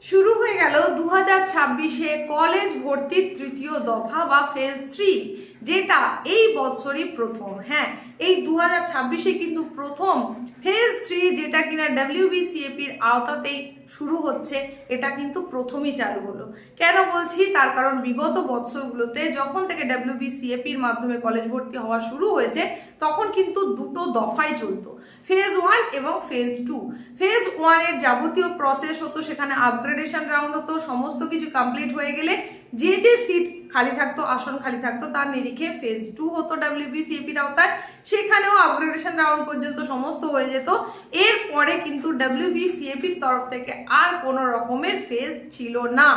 শুরু হয়ে গেল 2026-এ কলেজ ভর্তির তৃতীয় দফা বা ফেজ 3, যেটা এই বছরই প্রথম। হ্যাঁ, এই 2026-এ কিন্তু প্রথম ফেজ 3, যেটা কিনা WBCAPর আওতাতেই শুরু হচ্ছে, এটা কিন্তু প্রথমই চালু হলো। কেন বলছি? তার কারণ বিগত বছরগুলোতে যখন থেকে WBCAPর মাধ্যমে কলেজ ভর্তি হওয়া শুরু হয়েছে, তখন কিন্তু দুটো দফায় চলতো, ফেজ 1 এবং ফেজ 2। ফেজ 1 এর যাবতীয় প্রসেস হতো, সেখানে আপগ্রেডেশন রাউন্ড হতো, সমস্ত কিছু কমপ্লিট হয়ে গেলে যে যে সিট খালি থাকতো, আসন খালি থাকতো, তার নিরিখে ফেজ 2 হতো WBCAPর আওতায়। সেখানেও আপগ্রেডেশন রাউন্ড পর্যন্ত সমস্ত হয়ে যেত। এরপরে কিন্তু WBCAPর তরফ থেকে আর কোনো রকমের ফেজ ছিল না।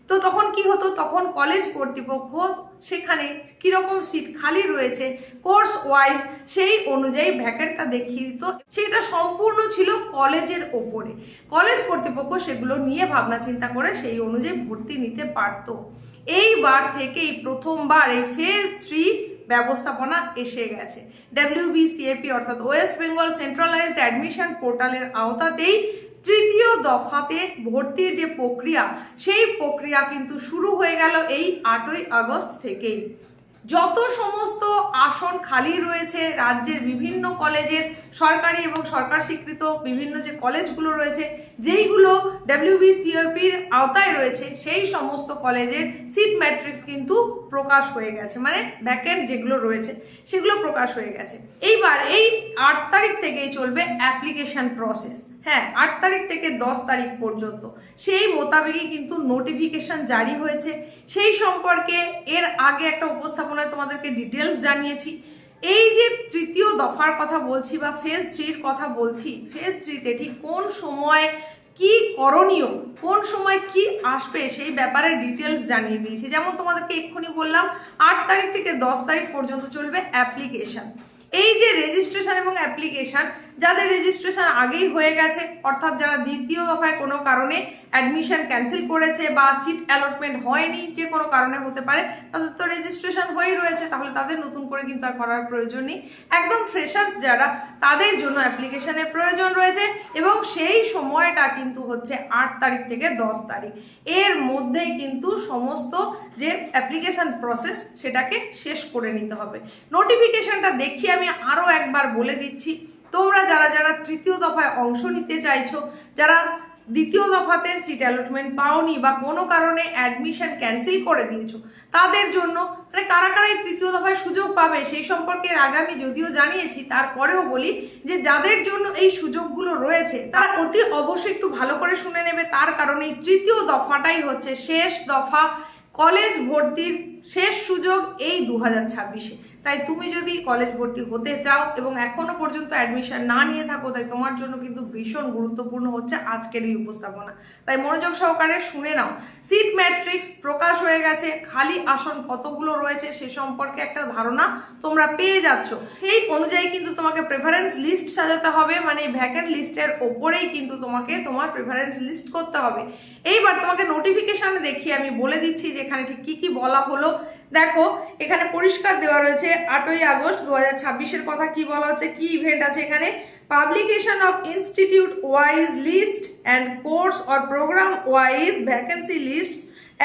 তো তখন কি হতো? তখন কলেজ কর্তৃপক্ষ সেখানে কিরকম সিট খালি রয়েছে কোর্স ওয়াইজ, সেই অনুযায়ী ভ্যাকেন্টটা দেখিয়ে দিত। সেটা সম্পূর্ণ ছিল কলেজের ওপরে। কলেজ কর্তৃপক্ষ সেগুলো নিয়ে ভাবনা চিন্তা করে সেই অনুযায়ী ভর্তি নিতে পারতো। এইবার থেকেই প্রথমবার এই ফেজ 3 ব্যবস্থাপনা এসে গেছে। WBCAP অর্থাৎ ওয়েস্ট বেঙ্গল সেন্ট্রালাইজড অ্যাডমিশন পোর্টালের আওতাতেই তৃতীয় দফাতে ভর্তির যে প্রক্রিয়া, সেই প্রক্রিয়া কিন্তু শুরু হয়ে গেল এই 8ই আগস্ট থেকেই। যত সমস্ত আসন খালি রয়েছে রাজ্যের বিভিন্ন কলেজের, সরকারি এবং সরকার স্বীকৃত বিভিন্ন যে কলেজগুলো রয়েছে, যেইগুলো WBCAPর আওতায় রয়েছে, সেই সমস্ত কলেজের সিট ম্যাট্রিক্স কিন্তু প্রকাশ হয়ে গেছে, মানে ভ্যাকেন্ট যেগুলো রয়েছে সেগুলো প্রকাশ হয়ে গেছে। এইবার এই 8 তারিখ থেকেই চলবে অ্যাপ্লিকেশন প্রসেস। হ্যাঁ, 8 তারিখ থেকে 10 তারিখ পর্যন্ত সেই মোতাবেকই কিন্তু নোটিফিকেশন জারি হয়েছে। সেই সম্পর্কে এর আগে একটা উপস্থাপনায় তোমাদেরকে ডিটেলস জানিয়েছি। এই যে তৃতীয় দফার কথা বলছি বা ফেজ 3-র কথা বলছি, ফেজ 3-তে ঠিক কোন সময় কি করণীয়, কোন সময় কি আসবে, সেই ব্যাপারে ডিটেলস জানিয়ে দিয়েছি। যেমন তোমাদেরকে এক্ষুনি বললাম, 8 তারিখ থেকে 10 তারিখ পর্যন্ত চলবে অ্যাপ্লিকেশন। এই যে রেজিস্ট্রেশন এবং অ্যাপ্লিকেশন, যাদের রেজিস্ট্রেশন আগেই হয়ে গেছে, অর্থাৎ যারা দ্বিতীয় দফায় কোনো কারণে অ্যাডমিশন ক্যান্সেল করেছে বা সিট অ্যালটমেন্ট হয়নি, যে কোনো কারণে হতে পারে, তাদের তো রেজিস্ট্রেশন হয়েই রয়েছে, তাহলে তাদের নতুন করে কিন্তু আর করার প্রয়োজন নেই। একদম ফ্রেশার্স যারা, তাদের জন্য অ্যাপ্লিকেশনের প্রয়োজন রয়েছে, এবং সেই সময়টা কিন্তু হচ্ছে 8 তারিখ থেকে 10 তারিখ। এর মধ্যেই কিন্তু সমস্ত যে অ্যাপ্লিকেশন প্রসেস, সেটাকে শেষ করে নিতে হবে। নোটিফিকেশনটা দেখিয়ে আমি আরও একবার বলে দিচ্ছি, তোমরা যারা যারা তৃতীয় দফায় অংশ নিতে চাইছো, যারা দ্বিতীয় দফাতে সিট অ্যালটমেন্ট পাওনি বা কোনো কারণে অ্যাডমিশন ক্যান্সেল করে দিয়েছো, তাদের জন্য মানে কারা কারা এই তৃতীয় দফায় সুযোগ পাবে সেই সম্পর্কে আগে আমি যদিও জানিয়েছি, তারপরেও বলি যে যাদের জন্য এই সুযোগগুলো রয়েছে তার অতি অবশ্যই একটু ভালো করে শুনে নেবে। তার কারণে এই তৃতীয় দফাটাই হচ্ছে শেষ দফা, কলেজ ভর্তির শেষ সুযোগ এই 2026-এ। তাই তুমি যদি কলেজ ভর্তি হতে চাও এবং এখনো পর্যন্ত অ্যাডমিশন না নিয়ে থাকো, তাই তোমার জন্য কিন্তু ভীষণ গুরুত্বপূর্ণ হচ্ছে আজকের এই উপস্থাপনা। তাই মনোযোগ সহকারে শুনে নাও। সিট ম্যাট্রিক্স প্রকাশ হয়ে গেছে, খালি আসন কতগুলো রয়েছে সে সম্পর্কে একটা ধারণা তোমরা পেয়ে যাচ্ছ। সেই অনুযায়ী কিন্তু তোমাকে প্রেফারেন্স লিস্ট সাজাতে হবে, মানে ভ্যাকেন্ট লিস্টের ওপরেই কিন্তু তোমাকে তোমার প্রেফারেন্স লিস্ট করতে হবে। এইবার তোমাকে নোটিফিকেশনে দেখিয়ে আমি বলে দিচ্ছি যে এখানে ঠিক কি কি বলা হলো। দেখো, এখানে পরিষ্কার দেওয়া রয়েছে 8ই আগস্ট 2026-এর কথা কি বলা হচ্ছে, কি ইভেন্ট আছে এখানে। Publication of institute wise list and course or programme wise vacancy list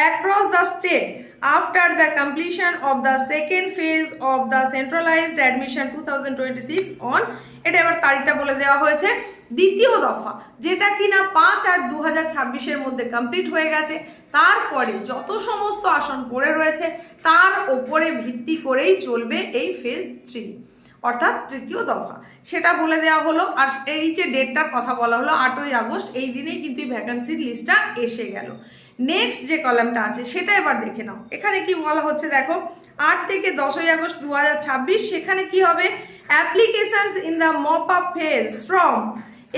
across the state after the completion of the second phase of the centralized admission 2026 on, এটা এবার তারিখটা বলে দেওয়া হয়েছে। দ্বিতীয় দফা, যেটা কিনা 5/8/2026-এর মধ্যে কমপ্লিট হয়ে গেছে, তারপরে যত সমস্ত আসন পড়ে রয়েছে তার ওপরে ভিত্তি করেই চলবে এই ফেজ 3, অর্থাৎ তৃতীয় দফা, সেটা বলে দেওয়া হলো। আর এই যে ডেটটার কথা বলা হলো 8ই আগস্ট, এই দিনেই কিন্তু এই ভ্যাকেন্সির লিস্টটা এসে গেল। নেক্সট যে কলামটা আছে সেটা এবার দেখে নাও। এখানে কি বলা হচ্ছে দেখো, 8 থেকে 10ই আগস্ট 2026, সেখানে কি হবে, applications in the mop up phase from,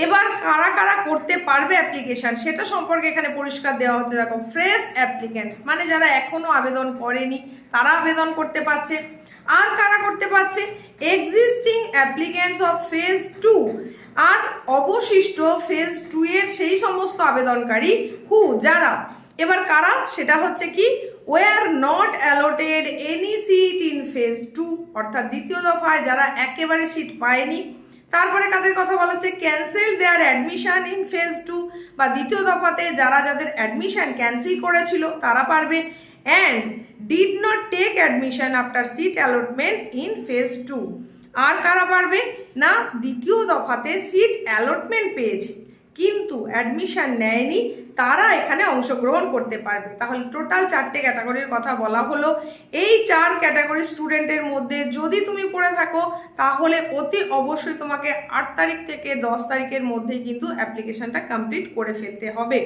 এবার কারা কারা করতে পারবে অ্যাপ্লিকেশন সেটা সম্পর্কে এখানে পরিষ্কার দেওয়া হচ্ছে। দেখো, ফ্রেশ অ্যাপ্লিকেন্টস মানে যারা এখনো আবেদন করেনি তারা আবেদন করতে পারছে। আর কারা করতে পারছে, এক্সিস্টিং অ্যাপ্লিকেন্টস অফ ফেজ 2, আর অবশিষ্ট ফেজ 2 এর সেই সমস্ত আবেদনকারী যারা, এবার কারা সেটা হচ্ছে কি, were not allotted any seat in phase 2, অর্থাৎ দ্বিতীয় দফায় যারা একেবারে সিট পায়নি তারপরে কাদের কথা বলা হচ্ছে, cancel their admission in phase 2, বা দ্বিতীয় দফাতে যাদের অ্যাডমিশন ক্যান্সেল করেছিল তারা পারবে। And did not take admission after seat allotment in phase 2, আর কারা পারবে না, দ্বিতীয় দফাতে সিট অ্যালটমেন্ট পেয়েছে কিন্তু অ্যাডমিশন নেয়নি, তারা এখানে অংশগ্রহণ করতে পারবে। তাহলে টোটাল 4টে ক্যাটাগরির কথা বলা হলো। এই 4 ক্যাটাগরি স্টুডেন্টের মধ্যে যদি তুমি পড়ে থাকো তাহলে অতি অবশ্যই তোমাকে 8 তারিখ থেকে 10 তারিখের মধ্যেই কিন্তু অ্যাপ্লিকেশনটা কমপ্লিট করে ফেলতে হবে।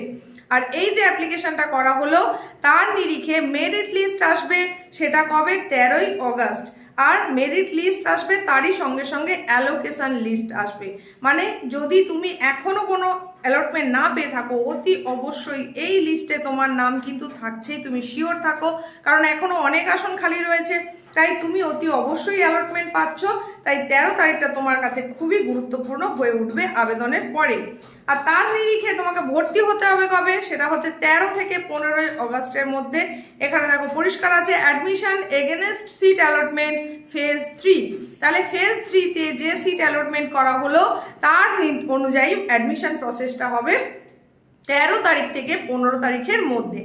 আর এই যে অ্যাপ্লিকেশনটা করা হলো তার নিরিখে মেরিট লিস্ট আসবে, সেটা কবে, 13ই অগস্ট। আর মেরিট লিস্ট আসবে তারই সঙ্গে সঙ্গে অ্যালোকেশন লিস্ট আসবে। মানে যদি তুমি এখনো কোনো অ্যালটমেন্ট না পেয়ে থাকো অতি অবশ্যই এই লিস্টে তোমার নাম কিন্তু থাকছেই, তুমি শিওর থাকো, কারণ এখনো অনেক আসন খালি রয়েছে। তাই তুমি অতি অবশ্যই অ্যালটমেন্ট পাচ্ছ। তাই 13 তারিখটা তোমার কাছে খুবই গুরুত্বপূর্ণ হয়ে উঠবে আবেদনের পরে। আর তার নিরিখে তোমাকে ভর্তি হতে হবে কবে, সেটা হচ্ছে 13 থেকে 15ই অগস্টের মধ্যে। এখানে দেখো পরিষ্কার আছে, admission against seat allotment phase 3। তাহলে ফেজ 3-তে যে সিট অ্যালটমেন্ট করা হলো তার অনুযায়ী অ্যাডমিশন প্রসেসটা হবে 13 তারিখ থেকে 15 তারিখের মধ্যে।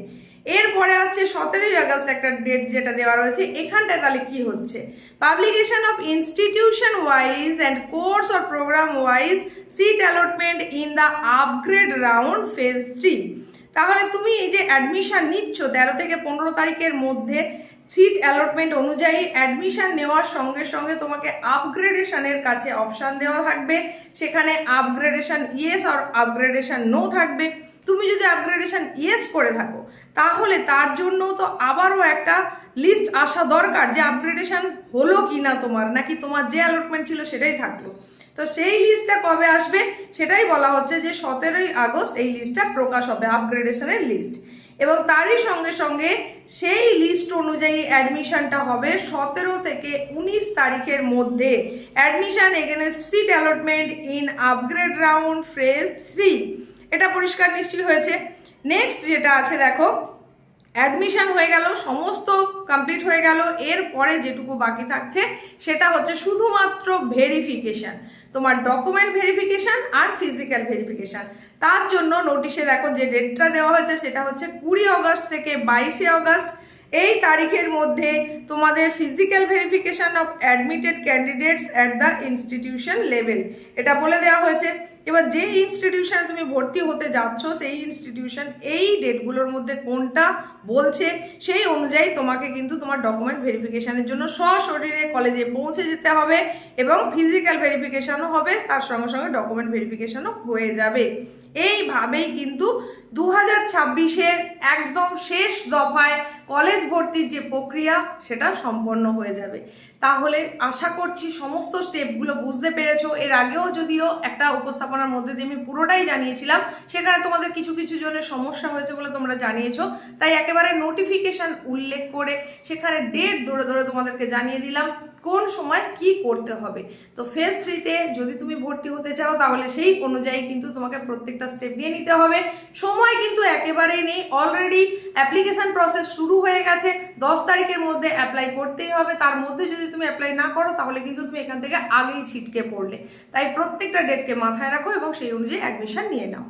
এরপরে আসছে 17ই আগস্ট একটা ডেট যেটা দেওয়া রয়েছে। এখানটায় তাহলে কি হচ্ছে, publication of institution wise and course or programme wise seat allotment in the upgrade round phase 3। তাহলে তুমি এই যে অ্যাডমিশন নিচ্ছ 13 থেকে 15 তারিখের মধ্যে, সিট অ্যালটমেন্ট অনুযায়ী অ্যাডমিশন নেওয়ার সঙ্গে সঙ্গে তোমাকে আপগ্রেডেশনের কাছে অপশান দেওয়া থাকবে। সেখানে আপগ্রেডেশন ইয়েস আর আপগ্রেডেশন নো থাকবে। তুমি যদি আপগ্রেডেশন ইয়েস করে থাকো তাহলে তার জন্য তো আবারও একটা লিস্ট আসা দরকার যে আপগ্রেডেশন হলো কি না তোমার, নাকি তোমার যে অ্যালটমেন্ট ছিল সেটাই থাকলো। তো সেই লিস্টটা কবে আসবে সেটাই বলা হচ্ছে যে 17ই আগস্ট এই লিস্টটা প্রকাশ হবে, আপগ্রেডেশনের লিস্ট। এবং তারই সঙ্গে সঙ্গে সেই লিস্ট অনুযায়ী অ্যাডমিশনটা হবে 17 থেকে 19 তারিখের মধ্যে। Admission against seat allotment in upgrade round phase 3, এটা পরিষ্কার নিশ্চয়ই হয়েছে। নেক্সট যেটা আছে দেখো, অ্যাডমিশন হয়ে গেল, সমস্ত কমপ্লিট হয়ে গেল, এরপরে যেটুকু বাকি থাকছে সেটা হচ্ছে শুধুমাত্র ভেরিফিকেশন, তোমার ডকুমেন্ট ভেরিফিকেশন আর ফিজিক্যাল ভেরিফিকেশন। তার জন্য নোটিশে দেখো যে ডেটটা দেওয়া হয়েছে সেটা হচ্ছে 20 অগস্ট থেকে 22 অগস্ট। এই তারিখের মধ্যে তোমাদের physical verification of admitted candidates at the institution level, এটা বলে দেওয়া হয়েছে। এবার যে ইনস্টিটিউশনে তুমি ভর্তি হতে যাচ্ছ সেই ইনস্টিটিউশন এই ডেটগুলোর মধ্যে কোনটা বলছে সেই অনুযায়ী তোমাকে কিন্তু তোমার ডকুমেন্ট ভেরিফিকেশনের জন্য সশরীরে কলেজে পৌঁছে যেতে হবে এবং ফিজিক্যাল ভেরিফিকেশনও হবে, তার সঙ্গে সঙ্গে ডকুমেন্ট ভেরিফিকেশনও হয়ে যাবে। এইভাবেই কিন্তু 2026-এর একদম শেষ দফায় কলেজ ভর্তির যে প্রক্রিয়া সেটা সম্পন্ন হয়ে যাবে। তাহলে আশা করছি সমস্ত স্টেপগুলো বুঝতে পেরেছো। এর আগেও যদিও একটা উপস্থাপনার মধ্যে দিয়ে আমি পুরোটাই জানিয়েছিলাম, সেখানে তোমাদের কিছু কিছু জনের সমস্যা হয়েছে বলে তোমরা জানিয়েছো, তাই একেবারে নোটিফিকেশন উল্লেখ করে সেখানে ডেট ধরে ধরে তোমাদেরকে জানিয়ে দিলাম কোন সময় কি করতে হবে। তো ফেজ 3-তে যদি তুমি ভর্তি হতে চাও তাহলে সেই অনুযায়ী কিন্তু তোমাকে প্রত্যেকটা স্টেপ নিয়ে নিতে হবে। সময় কিন্তু একেবারেই নেই, অলরেডি অ্যাপ্লিকেশন প্রসেস শুরু হয়ে গেছে। 10 তারিখের মধ্যে অ্যাপ্লাই করতেই হবে, তার মধ্যে যদি তুমি অ্যাপ্লাই না করো তাহলে কিন্তু তুমি এখান থেকে আগেই ছিটকে পড়লে। তাই প্রত্যেকটা ডেটকে মাথায় রাখো এবং সেই অনুযায়ী অ্যাডমিশন নিয়ে নাও।